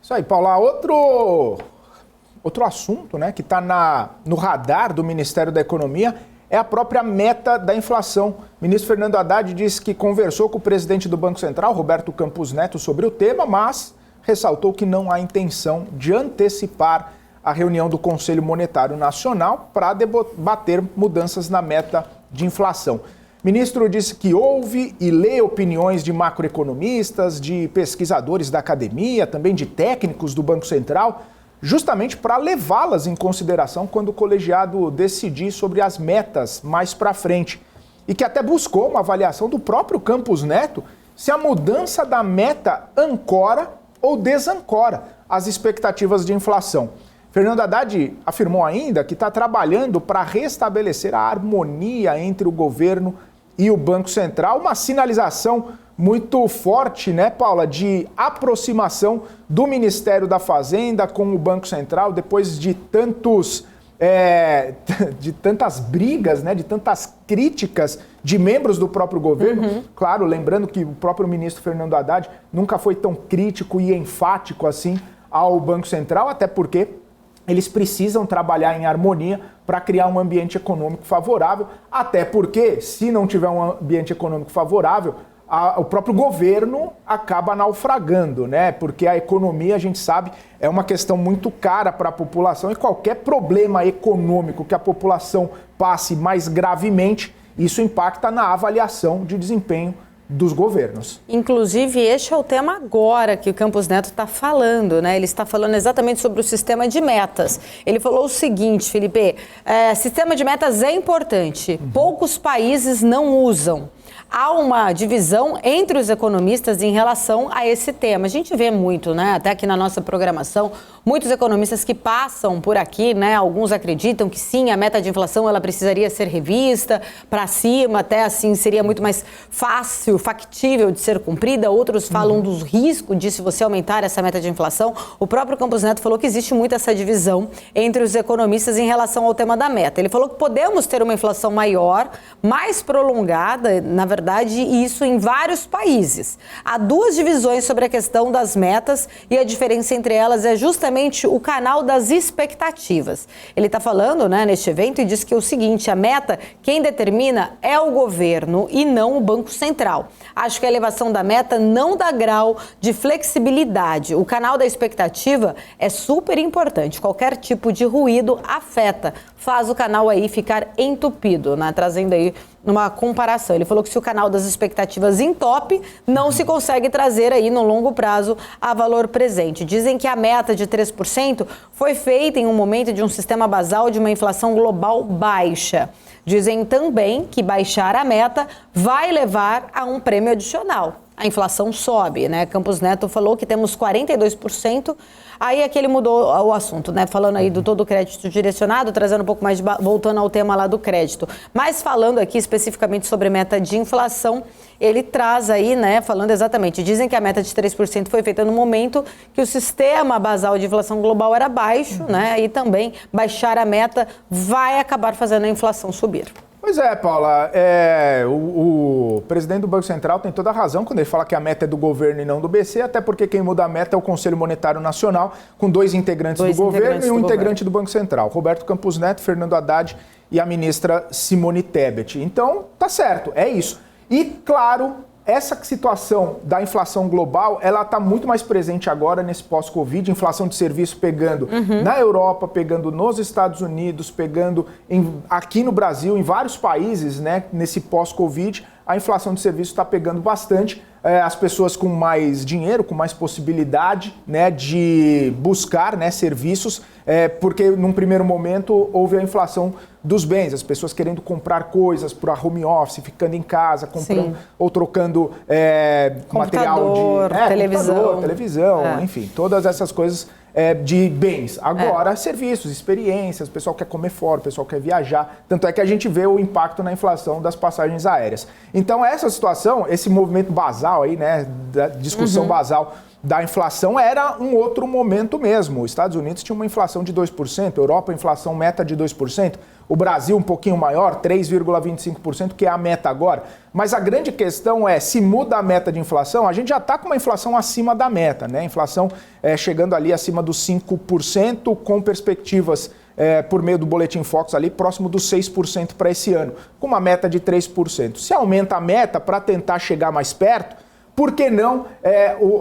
Isso aí, Paula. Outro assunto, né, que está no radar do Ministério da Economia é a própria meta da inflação. O ministro Fernando Haddad disse que conversou com o presidente do Banco Central, Roberto Campos Neto, sobre o tema, mas ressaltou que não há intenção de antecipar a reunião do Conselho Monetário Nacional para debater mudanças na meta de inflação. O ministro disse que ouve e lê opiniões de macroeconomistas, de pesquisadores da academia, também de técnicos do Banco Central, justamente para levá-las em consideração quando o colegiado decidir sobre as metas mais para frente. E que até buscou uma avaliação do próprio Campos Neto se a mudança da meta ancora ou desancora as expectativas de inflação. Fernando Haddad afirmou ainda que está trabalhando para restabelecer a harmonia entre o governo e o Banco Central, uma sinalização muito forte, né, Paula, de aproximação do Ministério da Fazenda com o Banco Central, depois de tantas brigas, né, de tantas críticas de membros do próprio governo. Claro, lembrando que o próprio ministro Fernando Haddad nunca foi tão crítico e enfático assim ao Banco Central, até porque eles precisam trabalhar em harmonia para criar um ambiente econômico favorável, até porque, se não tiver um ambiente econômico favorável, o próprio governo acaba naufragando, né? Porque a economia, a gente sabe, é uma questão muito cara para a população e qualquer problema econômico que a população passe mais gravemente, isso impacta na avaliação de desempenho dos governos. Inclusive, este é o tema agora que o Campos Neto está falando, né? Ele está falando exatamente sobre o sistema de metas. Ele falou o seguinte, Felipe, sistema de metas é importante, poucos países não usam. Há uma divisão entre os economistas em relação a esse tema. A gente vê muito, né, até aqui na nossa programação, muitos economistas que passam por aqui, né, alguns acreditam que sim, a meta de inflação ela precisaria ser revista para cima, até assim seria muito mais fácil, factível de ser cumprida. Outros falam dos riscos de se você aumentar essa meta de inflação. O próprio Campos Neto falou que existe muito essa divisão entre os economistas em relação ao tema da meta. Ele falou que podemos ter uma inflação maior, mais prolongada, na verdade, isso em vários países. Há duas divisões sobre a questão das metas e a diferença entre elas é justamente o canal das expectativas. Ele está falando, né, neste evento e diz que é o seguinte, a meta, quem determina é o governo e não o Banco Central. Acho que a elevação da meta não dá grau de flexibilidade. O canal da expectativa é super importante. Qualquer tipo de ruído afeta, faz o canal aí ficar entupido, né, trazendo aí numa comparação. Ele falou que se o canal das expectativas entope, não se consegue trazer aí no longo prazo a valor presente. Dizem que a meta de 3% foi feita em um momento de um sistema basal de uma inflação global baixa. Dizem também que baixar a meta vai levar a um prêmio adicional. A inflação sobe, né? Campos Neto falou que temos 42%, aí é que ele mudou o assunto, né? Falando aí do todo o crédito direcionado, trazendo um pouco mais, voltando ao tema lá do crédito. Mas falando aqui especificamente sobre meta de inflação, ele traz aí, né? Falando exatamente, dizem que a meta de 3% foi feita no momento que o sistema basal de inflação global era baixo, né? E também baixar a meta vai acabar fazendo a inflação subir. Pois é, Paula, o presidente do Banco Central tem toda a razão quando ele fala que a meta é do governo e não do BC, até porque quem muda a meta é o Conselho Monetário Nacional, com dois integrantes do governo e um integrante do Banco Central, Roberto Campos Neto, Fernando Haddad e a ministra Simone Tebet. Então, tá certo, é isso. E, claro, essa situação da inflação global, ela está muito mais presente agora nesse pós-Covid, inflação de serviço pegando na Europa, pegando nos Estados Unidos, pegando aqui no Brasil, em vários países, né, nesse pós-Covid, a inflação de serviço está pegando bastante. As pessoas com mais dinheiro, com mais possibilidade, né, de buscar, né, serviços, porque num primeiro momento houve a inflação dos bens, as pessoas querendo comprar coisas para home office, ficando em casa, comprando ou trocando material de televisão, enfim, todas essas coisas de bens. Agora, serviços, experiências, o pessoal quer comer fora, o pessoal quer viajar. Tanto é que a gente vê o impacto na inflação das passagens aéreas. Então, essa situação, esse movimento basal aí, né, da discussão basal da inflação era um outro momento mesmo. Os Estados Unidos tinha uma inflação de 2%, Europa, inflação meta de 2%. O Brasil um pouquinho maior, 3,25%, que é a meta agora. Mas a grande questão é, se muda a meta de inflação, a gente já está com uma inflação acima da meta, né? A inflação chegando ali acima dos 5%, com perspectivas por meio do Boletim Focus ali próximo dos 6% para esse ano, com uma meta de 3%. Se aumenta a meta para tentar chegar mais perto, por que não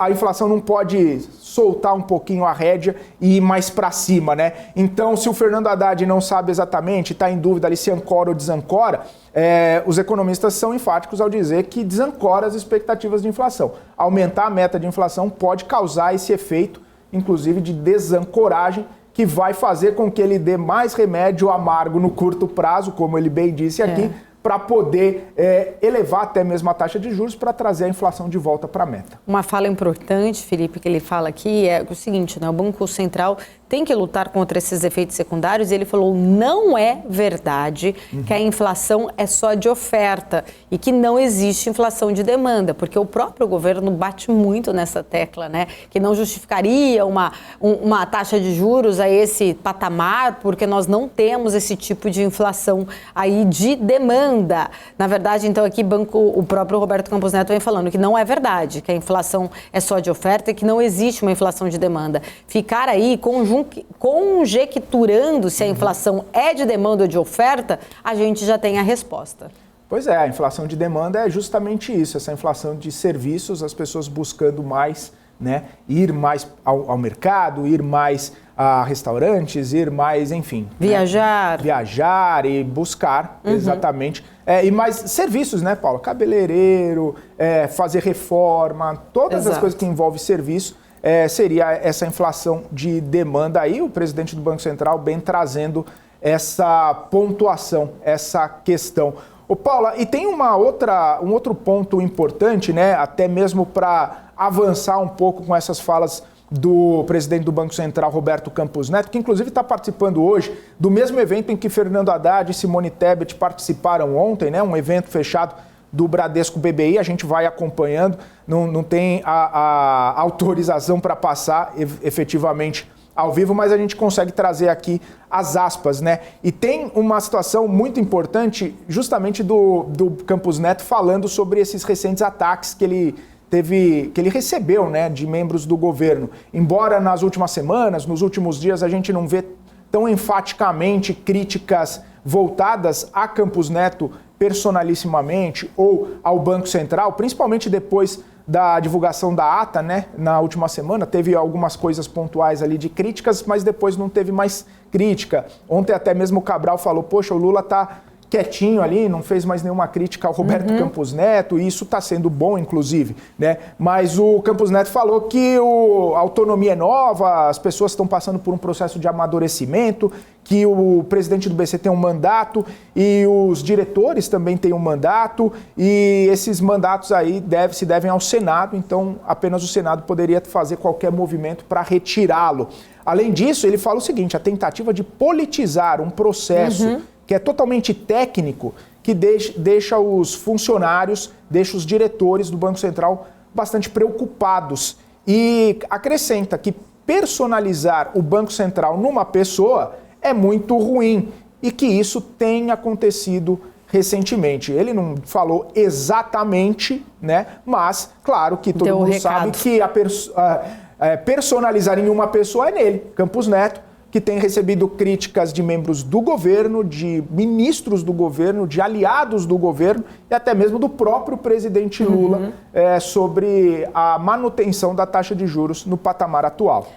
a inflação não pode soltar um pouquinho a rédea e ir mais para cima, né? Então, se o Fernando Haddad não sabe exatamente, está em dúvida ali se ancora ou desancora, os economistas são enfáticos ao dizer que desancora as expectativas de inflação. Aumentar a meta de inflação pode causar esse efeito, inclusive de desancoragem, que vai fazer com que ele dê mais remédio amargo no curto prazo, como ele bem disse aqui, para poder elevar até mesmo a taxa de juros para trazer a inflação de volta para a meta. Uma fala importante, Felipe, que ele fala aqui é o seguinte, né? O Banco Central tem que lutar contra esses efeitos secundários e ele falou, não é verdade que a inflação é só de oferta e que não existe inflação de demanda, porque o próprio governo bate muito nessa tecla, né? Que não justificaria uma taxa de juros a esse patamar, porque nós não temos esse tipo de inflação aí de demanda. Na verdade, então, aqui o próprio Roberto Campos Neto vem falando que não é verdade, que a inflação é só de oferta e que não existe uma inflação de demanda. Ficar aí conjecturando se a inflação é de demanda ou de oferta, a gente já tem a resposta. Pois é, a inflação de demanda é justamente isso, essa inflação de serviços, as pessoas buscando mais, né, ir mais ao mercado, ir mais a restaurantes, ir mais, enfim. Viajar. Né? Viajar e buscar, exatamente. E mais serviços, né, Paula? Cabeleireiro, fazer reforma, todas as coisas que envolvem serviço, seria essa inflação de demanda aí. O presidente do Banco Central bem trazendo essa pontuação, essa questão. Ô Paula, e tem um outro ponto importante, né, até mesmo para avançar um pouco com essas falas do presidente do Banco Central, Roberto Campos Neto, que inclusive está participando hoje do mesmo evento em que Fernando Haddad e Simone Tebet participaram ontem, né, um evento fechado do Bradesco BBI, a gente vai acompanhando, não tem a autorização para passar efetivamente ao vivo, mas a gente consegue trazer aqui as aspas, né? E tem uma situação muito importante justamente do Campos Neto falando sobre esses recentes ataques que ele recebeu, né, de membros do governo. Embora nas últimas semanas, nos últimos dias, a gente não vê tão enfaticamente críticas voltadas a Campos Neto personalissimamente ou ao Banco Central, principalmente depois da divulgação da ata, né, na última semana, teve algumas coisas pontuais ali de críticas, mas depois não teve mais crítica. Ontem até mesmo o Cabral falou, poxa, o Lula tá quietinho ali, não fez mais nenhuma crítica ao Roberto Campos Neto, e isso está sendo bom, inclusive, né? Mas o Campos Neto falou que a autonomia é nova, as pessoas estão passando por um processo de amadurecimento, que o presidente do BC tem um mandato e os diretores também têm um mandato, e esses mandatos aí se devem ao Senado, então apenas o Senado poderia fazer qualquer movimento para retirá-lo. Além disso, ele fala o seguinte, a tentativa de politizar um processo que é totalmente técnico, que deixa os funcionários, deixa os diretores do Banco Central bastante preocupados. E acrescenta que personalizar o Banco Central numa pessoa é muito ruim e que isso tem acontecido recentemente. Ele não falou exatamente, né? Mas, claro que todo mundo sabe que personalizar em uma pessoa é nele, Campos Neto, que tem recebido críticas de membros do governo, de ministros do governo, de aliados do governo e até mesmo do próprio presidente Lula sobre a manutenção da taxa de juros no patamar atual.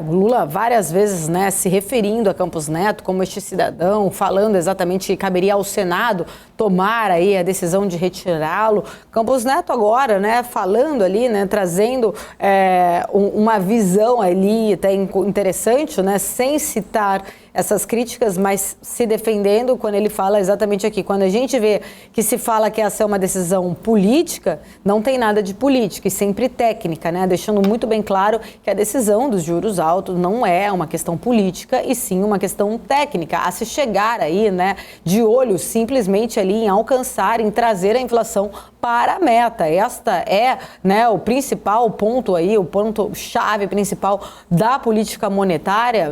O Lula várias vezes, né, se referindo a Campos Neto como este cidadão, falando exatamente que caberia ao Senado tomar aí a decisão de retirá-lo. Campos Neto agora, né, falando ali, né, trazendo uma visão ali até interessante, né, sem citar essas críticas, mas se defendendo quando ele fala exatamente aqui. Quando a gente vê que se fala que essa é uma decisão política, não tem nada de política e sempre técnica, né? Deixando muito bem claro que a decisão dos juros altos não é uma questão política e sim uma questão técnica, a se chegar aí, né, de olho simplesmente ali em alcançar, em trazer a inflação para a meta. Esta é, né, o principal ponto aí, o ponto-chave principal da política monetária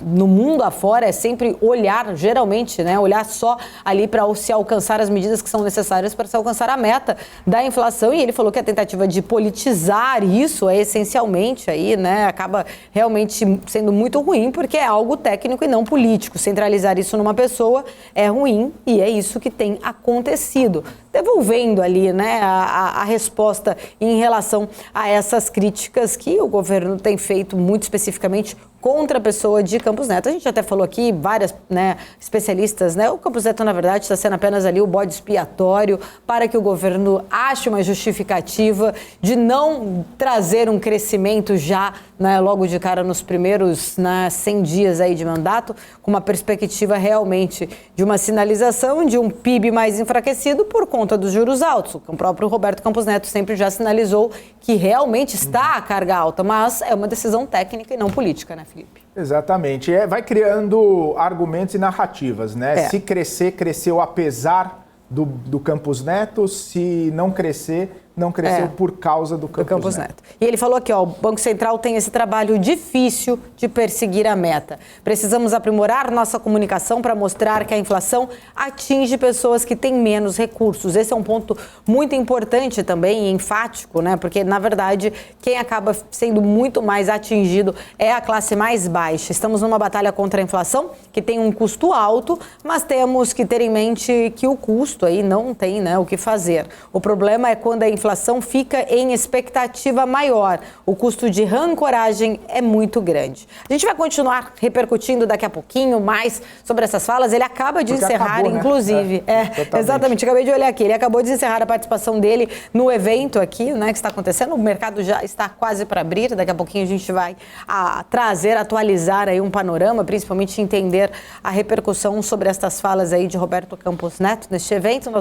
no mundo afora, fora é sempre olhar, geralmente, né, olhar só ali para se alcançar as medidas que são necessárias para se alcançar a meta da inflação. E ele falou que a tentativa de politizar isso é essencialmente aí, né, acaba realmente sendo muito ruim, porque é algo técnico e não político. Centralizar isso numa pessoa é ruim e é isso que tem acontecido. Devolvendo ali, né, a resposta em relação a essas críticas que o governo tem feito muito especificamente contra a pessoa de Campos Neto. A gente até falou aqui, várias, né, especialistas, né, o Campos Neto, na verdade, está sendo apenas ali o bode expiatório para que o governo ache uma justificativa de não trazer um crescimento já, né, logo de cara nos primeiros, né, 100 dias aí de mandato, com uma perspectiva realmente de uma sinalização de um PIB mais enfraquecido por conta dos juros altos. O próprio Roberto Campos Neto sempre já sinalizou que realmente está a carga alta, mas é uma decisão técnica e não política, né, Felipe? Exatamente. Vai criando argumentos e narrativas, né? Se crescer, cresceu apesar do Campos Neto. Se não crescer, não cresceu por causa do Campos Neto. E ele falou aqui, ó, o Banco Central tem esse trabalho difícil de perseguir a meta. Precisamos aprimorar nossa comunicação para mostrar que a inflação atinge pessoas que têm menos recursos. Esse é um ponto muito importante também, enfático, né? Porque, na verdade, quem acaba sendo muito mais atingido é a classe mais baixa. Estamos numa batalha contra a inflação, que tem um custo alto, mas temos que ter em mente que o custo aí não tem, né, o que fazer. O problema é quando a inflação fica em expectativa maior. O custo de ancoragem é muito grande. A gente vai continuar repercutindo daqui a pouquinho mais sobre essas falas. Ele acaba de encerrar, acabou, inclusive. Né? Exatamente, acabei de olhar aqui. Ele acabou de encerrar a participação dele no evento aqui, né, que está acontecendo. O mercado já está quase para abrir. Daqui a pouquinho a gente vai atualizar aí um panorama, principalmente entender a repercussão sobre estas falas aí de Roberto Campos Neto neste evento.